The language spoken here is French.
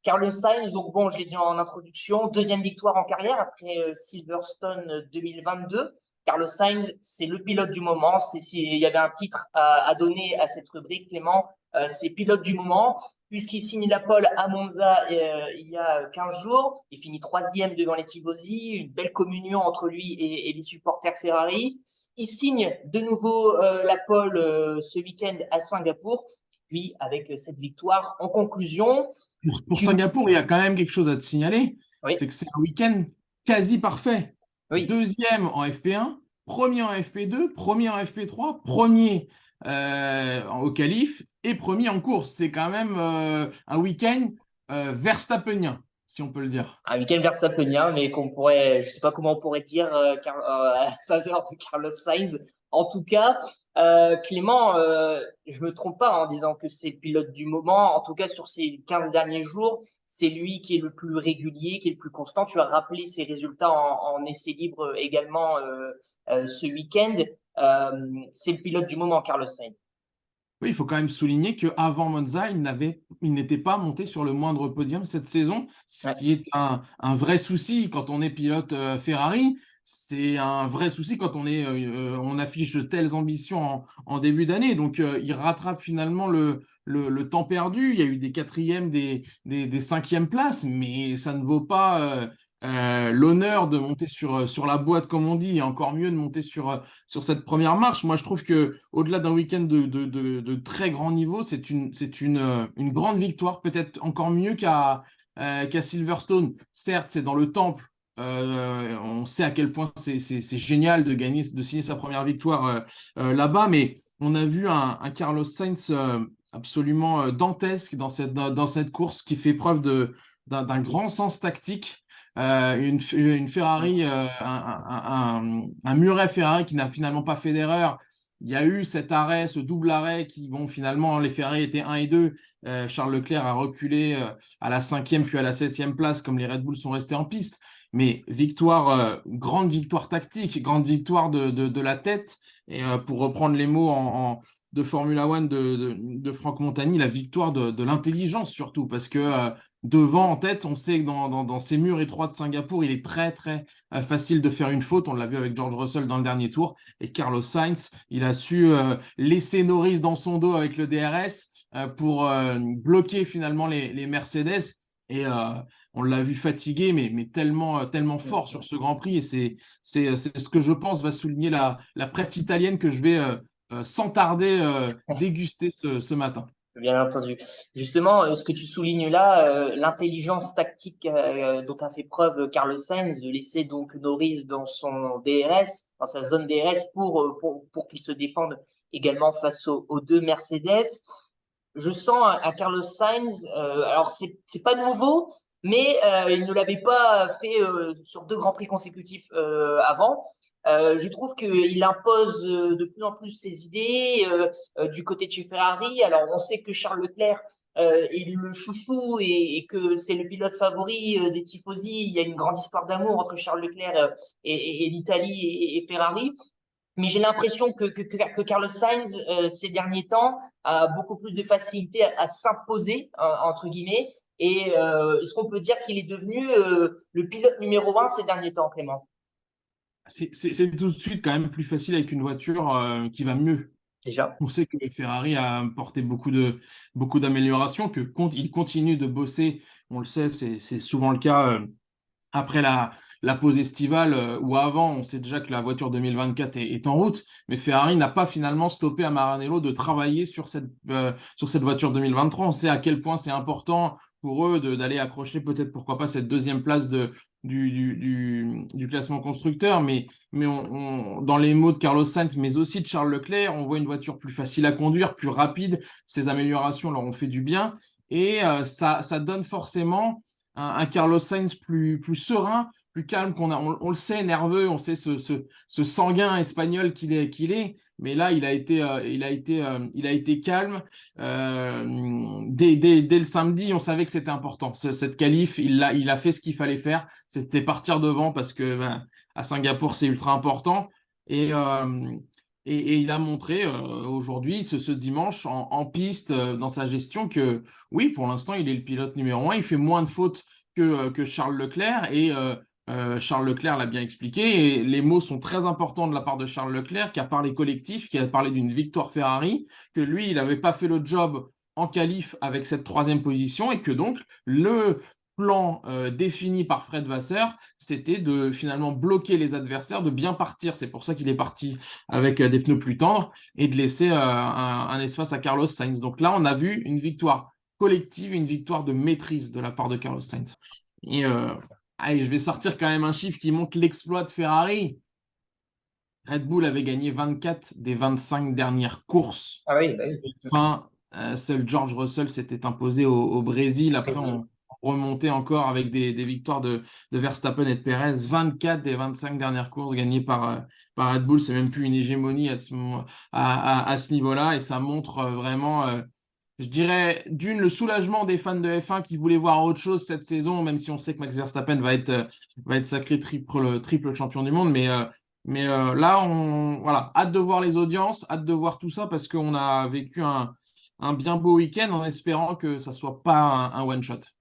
Carlos Sainz, donc bon, je l'ai dit en introduction, deuxième victoire en carrière après Silverstone 2022. Carlos Sainz, c'est le pilote du moment. Il y avait un titre à donner à cette rubrique, Clément, c'est pilote du moment, puisqu'il signe la pole à Monza il y a 15 jours. Il finit troisième devant les Tifosi, une belle communion entre lui et les supporters Ferrari. Il signe de nouveau la pole ce week-end à Singapour. Puis, avec cette victoire, en conclusion, Pour tu... Singapour, il y a quand même quelque chose à te signaler, Oui, c'est que c'est un week-end quasi parfait. oui. Deuxième en FP1, premier en FP2, premier en FP3, premier au qualif et premier en course. C'est quand même un week-end verstappenien, si on peut le dire. Un week-end verstappenien, mais qu'on pourrait, je sais pas comment on pourrait dire à la faveur de Carlos Sainz. En tout cas, Clément, je me trompe pas en disant que c'est le pilote du moment. En tout cas, sur ces 15 derniers jours, c'est lui qui est le plus régulier, qui est le plus constant. Tu as rappelé ses résultats en essai libre également ce week-end. C'est le pilote du moment, Carlos Sainz. Oui, il faut quand même souligner qu'avant Monza, il n'était pas monté sur le moindre podium cette saison, ce Ouais. qui est un vrai souci quand on est pilote Ferrari. C'est un vrai souci quand on affiche de telles ambitions en début d'année. Donc, il rattrape finalement le temps perdu. Il y a eu des quatrièmes, des cinquièmes places, mais ça ne vaut pas l'honneur de monter sur la boîte, comme on dit, et encore mieux de monter sur cette première marche. Moi, je trouve que au-delà d'un week-end de très grand niveau, c'est une grande victoire, peut-être encore mieux qu'à Silverstone. Certes, c'est dans le temple. On sait à quel point c'est génial de gagner, de signer sa première victoire là-bas, mais on a vu un Carlos Sainz absolument dantesque dans cette course qui fait preuve d'un grand sens tactique. Une Ferrari, un Murray Ferrari qui n'a finalement pas fait d'erreur. Il y a eu cet arrêt, ce double arrêt qui, bon, finalement, les Ferrari étaient 1 et 2. Charles Leclerc a reculé à la 5e puis à la 7e place, comme les Red Bull sont restés en piste. Mais victoire, grande victoire tactique, grande victoire de la tête. Et pour reprendre les mots de Formula One de Franck Montagny, la victoire de l'intelligence surtout, parce que devant, en tête, on sait que dans ces murs étroits de Singapour, il est très, très facile de faire une faute. On l'a vu avec George Russell dans le dernier tour. Et Carlos Sainz, il a su laisser Norris dans son dos avec le DRS pour bloquer finalement les Mercedes. Et on l'a vu fatigué, mais tellement, tellement fort sur ce Grand Prix. Et c'est ce que je pense va souligner la presse italienne que je vais sans tarder déguster ce matin. Bien entendu. Justement, ce que tu soulignes là, l'intelligence tactique dont a fait preuve Carlos Sainz, de laisser donc Norris dans son DRS, dans sa zone DRS pour qu'il se défende également face aux deux Mercedes. Je sens à Carlos Sainz, alors c'est pas nouveau, mais il ne l'avait pas fait sur deux grands prix consécutifs avant. Je trouve qu'il impose de plus en plus ses idées du côté de chez Ferrari. Alors, on sait que Charles Leclerc est le chouchou et que c'est le pilote favori des tifosi. Il y a une grande histoire d'amour entre Charles Leclerc et l'Italie et Ferrari. Mais j'ai l'impression que Carlos Sainz, ces derniers temps, a beaucoup plus de facilité à s'imposer, entre guillemets. Et est-ce qu'on peut dire qu'il est devenu le pilote numéro 1 ces derniers temps, Clément? C'est tout de suite quand même plus facile avec une voiture qui va mieux. Déjà. On sait que Ferrari a apporté beaucoup d'améliorations, il continue de bosser. On le sait, c'est souvent le cas après la pause estivale ou avant. On sait déjà que la voiture 2024 est en route, mais Ferrari n'a pas finalement stoppé à Maranello de travailler sur cette voiture 2023. On sait à quel point c'est important pour eux d'aller accrocher peut-être, pourquoi pas, cette deuxième place du classement constructeur. Mais dans les mots de Carlos Sainz, mais aussi de Charles Leclerc, on voit une voiture plus facile à conduire, plus rapide. Ces améliorations leur ont fait du bien. Et ça donne forcément un Carlos Sainz plus serein, plus calme, on le sait, nerveux, on sait ce sanguin espagnol qu'il est, mais là, il a été calme. Dès le samedi, on savait que c'était important. Cette qualif, il a fait ce qu'il fallait faire. C'était partir devant parce que à Singapour, c'est ultra important. Et Et il a montré aujourd'hui, ce dimanche, en piste, dans sa gestion, que oui, pour l'instant, il est le pilote numéro un. Il fait moins de fautes que Charles Leclerc. Et Charles Leclerc l'a bien expliqué. Et les mots sont très importants de la part de Charles Leclerc, qui a parlé collectif, qui a parlé d'une victoire Ferrari, que lui, il n'avait pas fait le job en qualif avec cette troisième position, et que donc le plan défini par Fred Vasseur, c'était de finalement bloquer les adversaires, de bien partir. C'est pour ça qu'il est parti avec des pneus plus tendres et de laisser un espace à Carlos Sainz. Donc là, on a vu une victoire collective, une victoire de maîtrise de la part de Carlos Sainz. Et allez, je vais sortir quand même un chiffre qui montre l'exploit de Ferrari. Red Bull avait gagné 24 des 25 dernières courses. Ah oui, bah oui. Enfin, seul George Russell s'était imposé au Brésil. Après, Brésil. on remontait encore avec des victoires de Verstappen et de Perez. 24 des 25 dernières courses gagnées par Red Bull. C'est même plus une hégémonie à ce niveau-là. Et ça montre vraiment, je dirais, le soulagement des fans de F1 qui voulaient voir autre chose cette saison, même si on sait que Max Verstappen va être sacré triple champion du monde. Mais là, voilà, hâte de voir les audiences, hâte de voir tout ça parce qu'on a vécu un bien beau week-end en espérant que ça soit pas un one-shot.